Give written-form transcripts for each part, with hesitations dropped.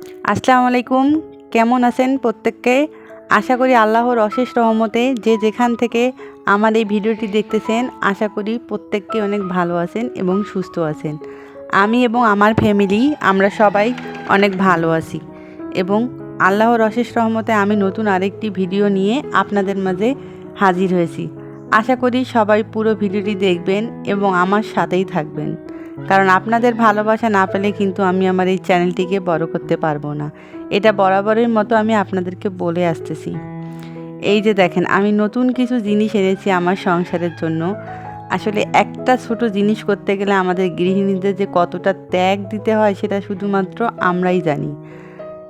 আসসালামু আলাইকুম। কেমন আছেন প্রত্যেককে? আশা করি আল্লাহর অশেষ রহমতে যে যেখান থেকে আমার এই ভিডিওটি দেখতেছেন, আশা করি প্রত্যেককে অনেক ভালো আছেন এবং সুস্থ আছেন। আমি এবং আমার ফ্যামিলি আমরা সবাই অনেক ভালো আছি এবং আল্লাহর অশেষ রহমতে আমি নতুন আরেকটি ভিডিও নিয়ে আপনাদের মাঝে হাজির হয়েছি। আশা করি সবাই পুরো ভিডিওটি দেখবেন এবং আমার সাথেই থাকবেন, কারণ আপনাদের ভালোবাসা না পেলে কিন্তু আমি আমার এই চ্যানেলটিকে বড় করতে পারবো না। এটা বরাবরের মতো আমি আপনাদেরকে বলে আসতেছি। এই যে দেখেন, আমি নতুন কিছু জিনিস এনেছি আমার সংসারের জন্য। আসলে একটা ছোট জিনিস করতে গেলে আমাদের গৃহিণীদের যে কতটা ত্যাগ দিতে হয় সেটা শুধুমাত্র আমরাই জানি।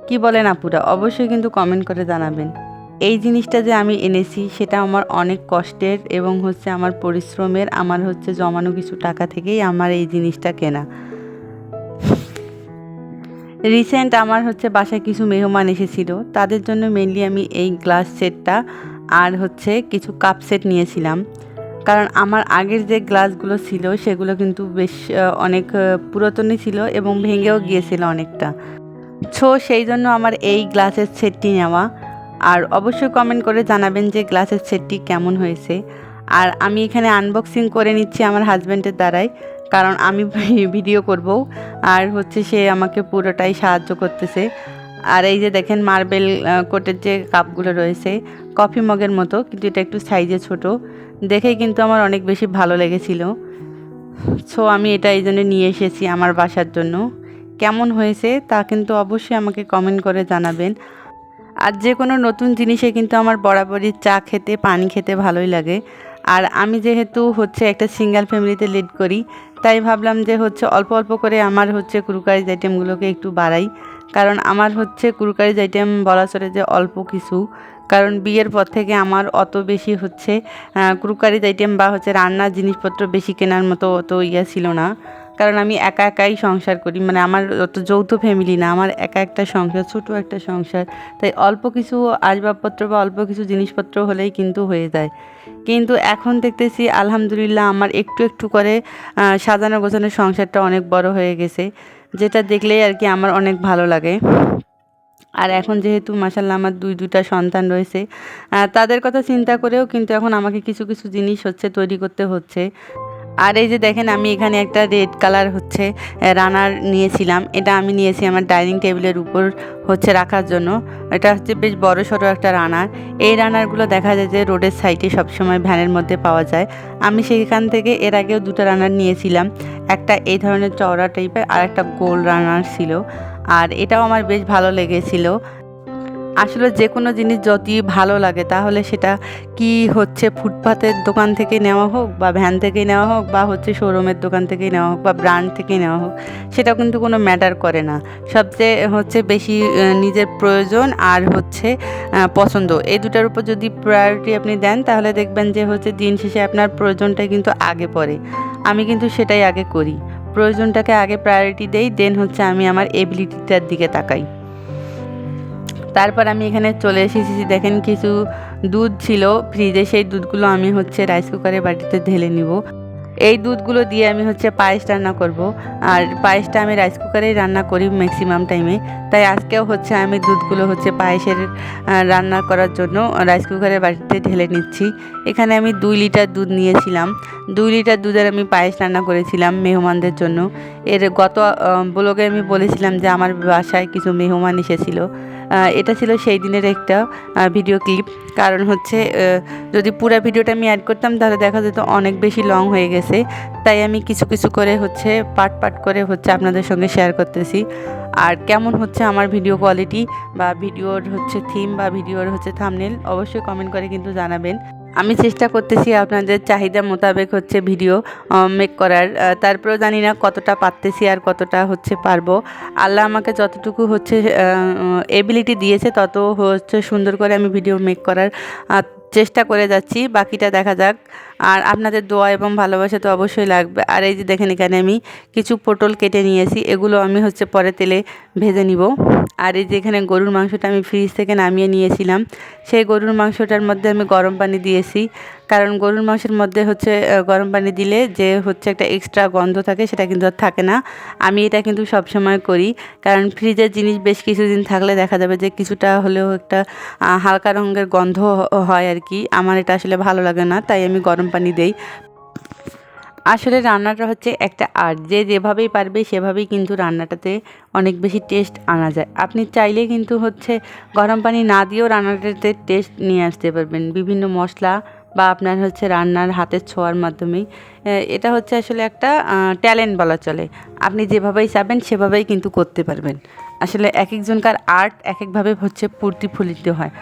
কি বলেন আপুরা? অবশ্যই কিন্তু কমেন্ট করে জানাবেন। এই জিনিসটা যে আমি এনেছি সেটা আমার অনেক কষ্টের এবং আমার পরিশ্রমের, আমার জমানো কিছু টাকা থেকেই আমার এই জিনিসটা কেনা। রিসেন্ট আমার বাসায় কিছু মেহমান এসেছিল, তাদের জন্য মেনলি আমি এই গ্লাস সেটটা আর কিছু কাপ সেট নিয়েছিলাম। কারণ আমার আগের যে গ্লাসগুলো ছিল সেগুলো কিন্তু বেশ অনেক পুরাতনই ছিল এবং ভেঙেও গিয়েছিল অনেকটা। সেই জন্য আমার এই গ্লাসের সেটটি নেওয়া। আর অবশ্যই কমেন্ট করে জানাবেন যে গ্লাসের সেটটি কেমন হয়েছে। আর আমি এখানে আনবক্সিং করে নিচ্ছি আমার হাজব্যান্ডের দ্বারাই, কারণ আমি ভিডিও করব আর সে আমাকে পুরোটাই সাহায্য করতেছে। আর এই যে দেখেন, মার্বেল কোটের যে কাপগুলো রয়েছে, কফি মগের মতো, কিন্তু এটা একটু সাইজে ছোট, দেখেই কিন্তু আমার অনেক বেশি ভালো লেগেছিল। আমি এটা এই জন্য নিয়ে এসেছি আমার বাসার জন্য। কেমন হয়েছে তা কিন্তু অবশ্যই আমাকে কমেন্ট করে জানাবেন। আর যে কোনো নতুন জিনিসে কিন্তু আমার বরাবরই চা খেতে, পানি খেতে ভালোই লাগে। আর আমি যেহেতু একটা সিঙ্গেল ফ্যামিলিতে লিড করি, তাই ভাবলাম যে অল্প অল্প করে আমার কুরকারিজ আইটেমগুলোকে একটু বাড়াই। কারণ আমার কুরকারিজ আইটেম বলা চলে যে অল্প কিছু, কারণ বিয়ের পর থেকে আমার অত বেশি কুরকারিজ আইটেম বা রান্নার জিনিসপত্র বেশি কেনার মতো অত ছিল না। কারণ আমি একা একাই সংসার করি, মানে আমার অত যৌথ ফ্যামিলি না, আমার একা একটা সংসার, ছোটো একটা সংসার। তাই অল্প কিছু আসবাবপত্র বা অল্প কিছু জিনিসপত্র হলেই কিন্তু হয়ে যায়। কিন্তু এখন দেখতেছি আলহামদুলিল্লাহ আমার একটু একটু করে সাজানো গোছানো সংসারটা অনেক বড় হয়ে গেছে, যেটা দেখলেই আর কি আমার অনেক ভালো লাগে। আর এখন যেহেতু মাশাআল্লাহ আমার দুইটা সন্তান রয়েছে, তাদের কথা চিন্তা করেও কিন্তু এখন আমাকে কিছু কিছু জিনিস তৈরি করতে হচ্ছে। আর এই যে দেখেন, আমি এখানে একটা রেড কালার রানার নিয়েছিলাম। এটা আমি নিয়েছি আমার ডাইনিং টেবিলের উপর রাখার জন্য। এটা বেশ বড় সড়ো একটা রানার। এই রানারগুলো দেখা যায় যে রোডের সাইডে সবসময় ভ্যানের মধ্যে পাওয়া যায়। আমি সেখান থেকে এর আগেও দুটো রানার নিয়েছিলাম, একটা এই ধরনের চওড়া টাইপের আর একটা গোল রানার ছিল। আর এটাও আমার বেশ ভালো লেগেছিল। আসলে যে কোনো জিনিস যদি ভালো লাগে তাহলে সেটা কি ফুটপাতের দোকান থেকে নেওয়া হোক বা ভ্যান থেকে নেওয়া হোক বা শোরুমের দোকান থেকে নেওয়া হোক বা ব্র্যান্ড থেকে নেওয়া হোক, সেটা কিন্তু কোনো ম্যাটার করে না। সবচেয়ে বেশি নিজের প্রয়োজন আর পছন্দ, এই দুটার উপর যদি প্রায়োরিটি আপনি দেন তাহলে দেখবেন যে দিন শেষে আপনার প্রয়োজনটাই কিন্তু আগে পড়ে। আমি কিন্তু সেটাই আগে করি, প্রয়োজনটাকে আগে প্রায়োরিটি দেই, দেন আমি আমার এবিলিটিটার দিকে তাকাই। তারপর আমি এখানে চলে এসেছি। দেখেন, কিছু দুধ ছিল ফ্রিজে, সেই দুধগুলো আমি রাইস কুকারের বাটিতে ঢেলে নিব। এই দুধগুলো দিয়ে আমি পায়েস রান্না করব। আর পায়েসটা আমি রাইস কুকারেই রান্না করি ম্যাক্সিমাম টাইমে, তাই আজকেও আমি দুধগুলো পায়েসের রান্না করার জন্য রাইস কুকারের বাটিতে ঢেলে নিচ্ছি। এখানে আমি 2 লিটার দুধ নিয়েছিলাম। 2 লিটার দুধের আমি পায়েস রান্না করেছিলাম মেহমানদের জন্য। এর গত ব্লগে আমি বলেছিলাম যে আমার বাসায় কিছু মেহমান এসেছিল। এটা ছিল সেই দিনের একটা ভিডিও ক্লিপ। কারণ যদি পুরো ভিডিওটা আমি অ্যাড করতাম তাহলে দেখা যেত অনেক বেশি লং হয়ে গেছে, তাই আমি কিছু কিছু করে পার্ট পার্ট করে আপনাদের সঙ্গে শেয়ার করতেছি। আর কেমন আমার ভিডিও কোয়ালিটি বা ভিডিওর থিম বা ভিডিওর থাম্বনেল অবশ্যই কমেন্ট করে কিন্তু জানাবেন। আমি চেষ্টা করতেছি আপনাদের চাহিদা মোতাবেক ভিডিও মেক করার। তারপরেও জানি না কতটা পারতেছি আর কতটা পারবো। আল্লাহ আমাকে যতটুকু এবিলিটি দিয়েছে তত সুন্দর করে আমি ভিডিও মেক করার চেষ্টা করে যাচ্ছি, বাকিটা দেখা যাক। আর আপনাদের দোয়া এবং ভালোবাসা তো অবশ্যই লাগবে। আর এই যে দেখেন, এখানে আমি কিছু পটল কেটে নিয়েছি, এগুলো আমি পরে তেলে ভেজে নিব। আর এই যে এখানে গরুর মাংসটা আমি ফ্রিজ থেকে নামিয়ে নিয়েছিলাম, সেই গরুর মাংসটার মধ্যে আমি গরম পানি দিয়েছি। কারণ গরুর মাংসের মধ্যে হচ্ছে গরম পানি দিলে যে হচ্ছে একটা এক্সট্রা গন্ধ থাকে, সেটা কিন্তু আর থাকে না। আমি এটা কিন্তু সবসময় করি, কারণ ফ্রিজের জিনিস বেশ কিছুদিন থাকলে দেখা যাবে যে কিছুটা হলেও একটা হালকা রঙের গন্ধ হয় আর কি। আমার এটা আসলে ভালো লাগে না, তাই আমি গরম পানি দেই। আসলে রান্নাটা হচ্ছে একটা আর্ট, যে যেভাবেই পারবে সেভাবেই কিন্তু রান্নাটাতে অনেক বেশি টেস্ট আনা যায়। আপনি চাইলে কিন্তু হচ্ছে গরম পানি না দিয়েও রান্নাটাতে টেস্ট নিয়ে আসতে পারবেন বিভিন্ন মশলা বা আপনার হচ্ছে রান্নার হাতের ছোঁয়ার মাধ্যমেই। এটা হচ্ছে আসলে একটা ট্যালেন্ট বলা চলে। আপনি যেভাবেই চাবেন সেভাবেই কিন্তু করতে পারবেন। আসলে এক একজনকার আর্ট এক একভাবে হচ্ছে প্রতিফলিত হয়।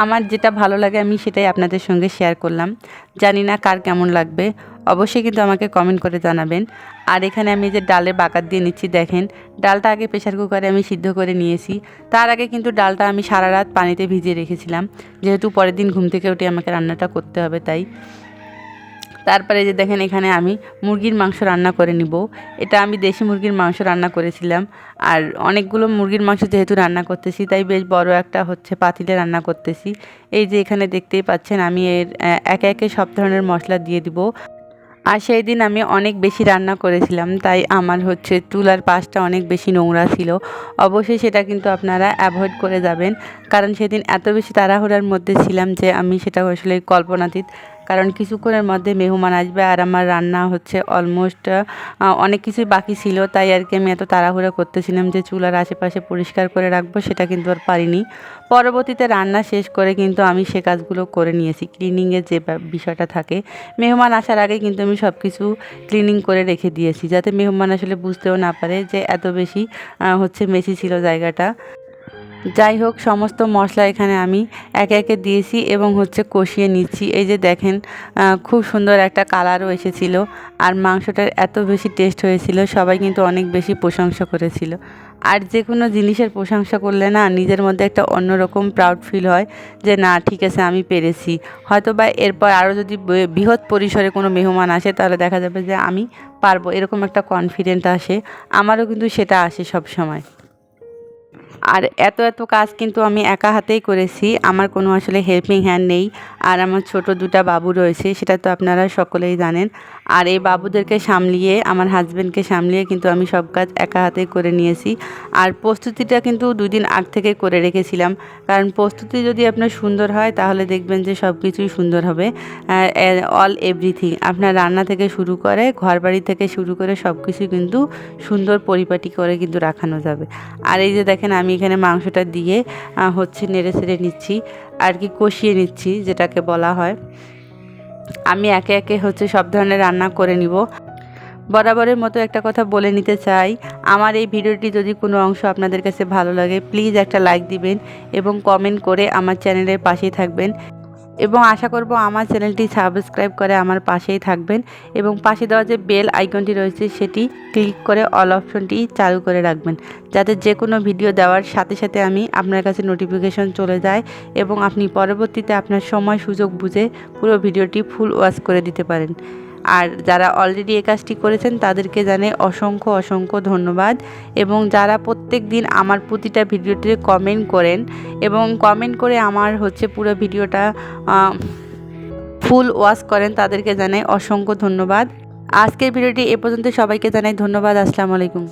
আমার যেটা ভালো লাগে আমি সেটাই আপনাদের সঙ্গে শেয়ার করলাম। জানি না কার কেমন লাগবে, অবশ্যই কিন্তু আমাকে কমেন্ট করে জানাবেন। আর এখানে আমি যে ডালের বাগার দিয়ে নিচ্ছি, দেখেন ডালটা আগে প্রেশার কুকারে আমি সিদ্ধ করে নিয়েছি। তার আগে কিন্তু ডালটা আমি সারা রাত পানিতে ভিজিয়ে রেখেছিলাম, যেহেতু পরের দিন ঘুম থেকে উঠে আমাকে রান্নাটা করতে হবে তাই। তারপরে যে দেখেন এখানে আমি মুরগির মাংস রান্না করে নিব। এটা আমি দেশি মুরগির মাংস রান্না করেছিলাম। আর অনেকগুলো মুরগির মাংস যেহেতু রান্না করতেছি, তাই বেশ বড় একটা হচ্ছে পাতিলে রান্না করতেছি। এই যে এখানে দেখতেই পাচ্ছেন আমি এর একে একে সব ধরনের মশলা দিয়ে দিব। আর সেই দিন আমি অনেক বেশি রান্না করেছিলাম, তাই আমার হচ্ছে চুলার পাশটা অনেক বেশি নোংরা ছিল। অবশ্যই সেটা কিন্তু আপনারা অ্যাভয়েড করে যাবেন, কারণ সেদিন এত বেশি তাড়াহুড়ার মধ্যে ছিলাম যে আমি সেটা আসলে কল্পনাতীত। কারণ কিছুক্ষণের মধ্যে মেহমান আসবে আর আমার রান্না হচ্ছে অলমোস্ট অনেক কিছুই বাকি ছিল, তাই আর কি আমি এত তাড়াহুড়া করতেছিলাম যে চুলার আশেপাশে পরিষ্কার করে রাখবো, সেটা কিন্তু আর পারিনি। পরবর্তীতে রান্না শেষ করে কিন্তু আমি সে কাজগুলো করে নিয়েছি। ক্লিনিংয়ের যে বিষয়টা থাকে, মেহমান আসার আগে কিন্তু আমি সব কিছু ক্লিনিং করে রেখে দিয়েছি, যাতে মেহমান আসলে বুঝতেও না পারে যে এত বেশি হচ্ছে মেসি ছিল জায়গাটা। যাই হোক, সমস্ত মশলা এখানে আমি একে একে দিয়েছি এবং হচ্ছে কষিয়ে নিচ্ছি। এই যে দেখেন খুব সুন্দর একটা কালারও এসেছিল, আর মাংসটার এত বেশি টেস্ট হয়েছিল, সবাই কিন্তু অনেক বেশি প্রশংসা করেছিল। আর যে কোনো জিনিসের প্রশংসা করলে না নিজের মধ্যে একটা অন্যরকম প্রাউড ফিল হয়, যে না ঠিক আছে আমি পেরেছি। হয়তো বা এরপর আরও যদি বৃহৎ পরিসরে কোনো মেহমান আসে, তাহলে দেখা যাবে যে আমি পারবো, এরকম একটা কনফিডেন্ট আসে। আমারও কিন্তু সেটা আসে সব সময়। আর এত এত কাজ কিন্তু আমি একা হাতেই করেছি, আমার কোনো আসলে হেল্পিং হ্যান্ড নেই। আর আমার ছোট দুটা বাবু রয়েছে, সেটা তো আপনারা সকলেই জানেন। আর এই বাবুদেরকে সামলিয়ে, আমার হাজব্যান্ডকে সামলিয়ে কিন্তু আমি সব কাজ একা হাতেই করে নিয়েছি। আর প্রস্তুতিটা কিন্তু 2 দিন আগ থেকে করে রেখেছিলাম, কারণ প্রস্তুতি যদি আপনার সুন্দর হয় তাহলে দেখবেন যে সব কিছুই সুন্দর হবে। অল এভরিথিং, আপনার রান্না থেকে শুরু করে ঘরবাড়ি থেকে শুরু করে সব কিছুই কিন্তু সুন্দর পরিপাটি করে কিন্তু রাখানো যাবে। আর এই যে দেখেন আমি এখানে মাংসটা দিয়ে হচ্ছে নেড়ে ছেড়ে নিচ্ছি, আর কি কষিয়ে নিচ্ছি যেটাকে বলা হয়। আমি একে একে হচ্ছে সব ধরনের রান্না করে নিব। বরাবরের মতো একটা কথা বলে নিতে চাই, আমার এই ভিডিওটি যদি কোনো অংশ আপনাদের কাছে ভালো লাগে, প্লিজ একটা লাইক দিবেন এবং কমেন্ট করে আমার চ্যানেলের পাশেই থাকবেন। এবং আশা করব আমার চ্যানেলটি সাবস্ক্রাইব করে আমার পাশেই থাকবেন, এবং পাশে দেওয়া যে বেল আইকনটি রয়েছে সেটি ক্লিক করে অল অপশনটি চালু করে রাখবেন, যাতে যে কোনো ভিডিও দেওয়ার সাথে সাথে আমি আপনার কাছে নোটিফিকেশন চলে যায় এবং আপনি পরবর্তীতে আপনার সময় সুযোগ বুঝে পুরো ভিডিওটি ফুল ওয়াচ করে দিতে পারেন। আর যারা অলরেডি এই কাজটি করেছেন তাদেরকে জানাই অসংখ্য অসংখ্য ধন্যবাদ। এবং যারা প্রত্যেক দিন আমার প্রতিটা ভিডিওতে কমেন্ট করেন এবং কমেন্ট করে আমার হচ্ছে পুরো ভিডিওটা ফুল ওয়াচ করেন, তাদেরকে জানাই অসংখ্য ধন্যবাদ। আজকের ভিডিওটি এ পর্যন্ত, সবাইকে জানাই ধন্যবাদ। আসসালামু আলাইকুম।